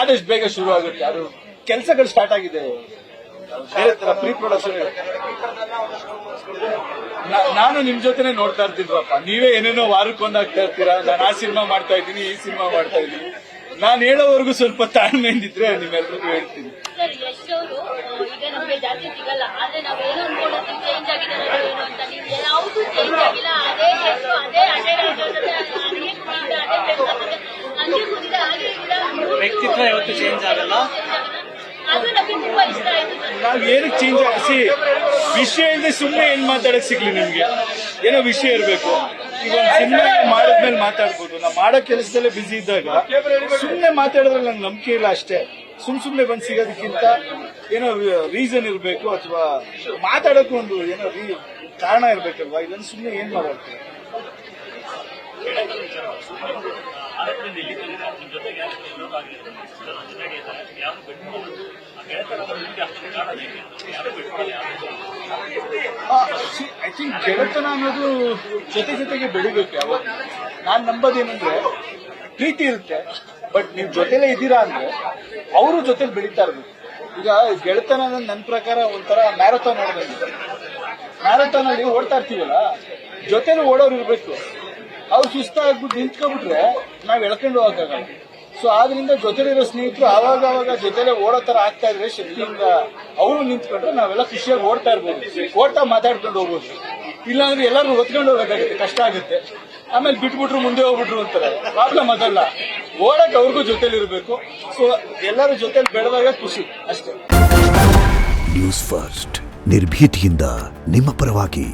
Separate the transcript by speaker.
Speaker 1: ಆದಷ್ಟು ಬೇಗ ಶುರು ಆಗುತ್ತೆ. ಅದು ಕೆಲಸಗಳು ಸ್ಟಾರ್ಟ್ ಆಗಿದೆ, ಬೇರೆ ತರ ಪ್ರೀ ಪ್ರೊಡಕ್ಷನ್. ನಾನು ನಿಮ್ ಜೊತೆನೆ ನೋಡ್ತಾ ಇರ್ತಿದ್ವಪ್ಪ, ನೀವೇ ಏನೇನೋ ವಾರಕ್ಕೊಂದಾಗ್ತಾ ಇರ್ತೀರಾ. ನಾನು ಆ ಸಿನಿಮಾ ಮಾಡ್ತಾ ಇದ್ದೀನಿ, ಈ ಸಿನಿಮಾ ಮಾಡ್ತಾ ಇದ್ದೀನಿ. ನಾನು ಹೇಳೋವರೆಗೂ ಸ್ವಲ್ಪ ತಾಳ್ಮೆಯಿಂದಿದ್ರೆ ನಿಮ್ಮೆಲ್ರಿಗೂ ಹೇಳ್ತೀನಿ.
Speaker 2: ಸರ್, ಯಶ್ ಅವರು ಈಗ ನಮಗೆ ಜಾಸ್ತಿ ಸಿಗಲ್ಲ, ಆದ್ರೆ ನಾವೇನೋ ಅನ್ಕೊಳ್ಳೋದು ಚೇಂಜ್ ಆಗಿದೆ ಏನು ಅಂತ. ನೀವು ಯಾವುದು ಚೇಂಜ್ ಆಗಿಲ್ಲ, ಅದೇ ಯಶ್, ಅದೇ ಅಟೆಂಡ್ ಆಗಿರೋದ್ರೆ ಅಡಿಗೆ ಕುಡಿದ, ಅದೇ ಹಂಗೆ ಕುಡಿದ, ಹಾಗೆ ಇಲ್ಲ.
Speaker 3: ವ್ಯಕ್ತಿತ್ವ ಯಾವತ್ತು ಚೇಂಜ್ ಆಗಲ್ಲ.
Speaker 2: ಅದು ನಮಗೆ ತುಂಬಾ ಇಷ್ಟ ಆಯ್ತು ಸರ್.
Speaker 1: ನಾವ್ ಏನಕ್ಕೆ ಚೇಂಜ್ ಆಗಿಸಿ ವಿಷಯ ಇಲ್ಲದೆ ಸುಮ್ಮನೆ ಏನ್ ಮಾತಾಡಕ್ ಸಿಗ್ಲಿ ನಿಮ್ಗೆ? ಏನೋ ವಿಷಯ ಇರ್ಬೇಕು. ಈಗ ಒಂದು ಸಿನಿಮಾ ಮಾಡಿದ್ಮೇಲೆ ಮಾತಾಡ್ಬೋದು. ನಾವು ಮಾಡೋ ಕೆಲಸದಲ್ಲೇ ಬಿಸಿ ಇದ್ದಾಗ ಸುಮ್ಮನೆ ಮಾತಾಡಿದ್ರೆ ನಂಗೆ ನಂಬಿಕೆ ಇಲ್ಲ ಅಷ್ಟೇ. ಸುಮ್ನೆ ಬಂದು ಸಿಗೋದಕ್ಕಿಂತ ಏನೋ ರೀಸನ್ ಇರಬೇಕು, ಅಥವಾ ಮಾತಾಡೋಕ್ಕೂ ಒಂದು ಏನೋ ಕಾರಣ ಇರ್ಬೇಕಲ್ವಾ? ಇದನ್ನು ಸುಮ್ಮನೆ ಏನ್ ಮಾತಾಡ್ತೀವಿ? ಐ ಥಿಂಕ್ ಗೆಳೆತನ ಅನ್ನೋದು ಜೊತೆಗೆ ಬೆಳಿಬೇಕು. ಯಾವಾಗ ನಾನ್ ನಂಬೋದೇನಂದ್ರೆ, ಪ್ರೀತಿ ಇರುತ್ತೆ, ಬಟ್ ನೀವ್ ಜೊತೆಲೇ ಇದ್ದೀರಾ ಅಂದ್ರೆ ಅವರು ಜೊತೆಲಿ ಬೆಳೀತಾ ಇರ್ಬೇಕು. ಈಗ ಗೆಳೆತನ ಅನ್ನೋದು ನನ್ನ ಪ್ರಕಾರ ಒಂಥರ ಮ್ಯಾರಥಾನ್ ಓಡೋದಂಗಿದೆ. ಮ್ಯಾರಥಾನ್ ಅಲ್ಲಿ ಓಡ್ತಾ ಇರ್ತೀವಲ್ಲ, ಜೊತೆಲಿ ಓಡೋರು ಇರ್ಬೇಕು. ಅವ್ರು ಸುಸ್ತಾಗ್ಬಿಟ್ಟು ನಿಂತ್ಕೊಬಿಟ್ರೆ ನಾವ್ ಎಳ್ಕೊಂಡು ಹೋಗಕ್ಕಾಗಲ್ಲ. ಸೊ ಆದ್ರಿಂದ ಜೊತೆಲಿರೋ ಸ್ನೇಹಿತರು ಆವಾಗ ಜೊತೆಲೆ ಓಡೋ ತರ ಆಗ್ತಾ ಇದ್ರೆ ಶಕ್ತಿಯಿಂದ ಅವರು ನಿಂತ್ಕೊಂಡ್ರೆ ನಾವೆಲ್ಲ ಖುಷಿಯಾಗಿ ಓಡ್ತಾ ಇರ್ಬೋದು, ಓಡ್ತಾ ಮಾತಾಡ್ಕೊಂಡು ಹೋಗ್ಬೋದು. ಇಲ್ಲಾಂದ್ರೆ ಎಲ್ಲರೂ ಹೊತ್ಕೊಂಡು ಹೋಗೋದಾಗುತ್ತೆ, ಕಷ್ಟ ಆಗುತ್ತೆ. ಆಮೇಲೆ ಬಿಟ್ಬಿಟ್ರು ಮುಂದೆ ಹೋಗ್ಬಿಟ್ರು ಅಂತಾರೆ. ಪ್ರಾಬ್ಲಮ್ ಅದಲ್ಲ, ಓಡಕ್ ಅವ್ರಿಗೂ ಜೊತೆಲಿ ಇರಬೇಕು. ಸೊ ಎಲ್ಲರೂ ಜೊತೆಲಿ ಬೆಳೆದಾಗ ಖುಷಿ ಅಷ್ಟೇ.
Speaker 4: ನ್ಯೂಸ್ ಫಸ್ಟ್, ನಿರ್ಭೀತಿಯಿಂದ ನಿಮ್ಮ ಪರವಾಗಿ.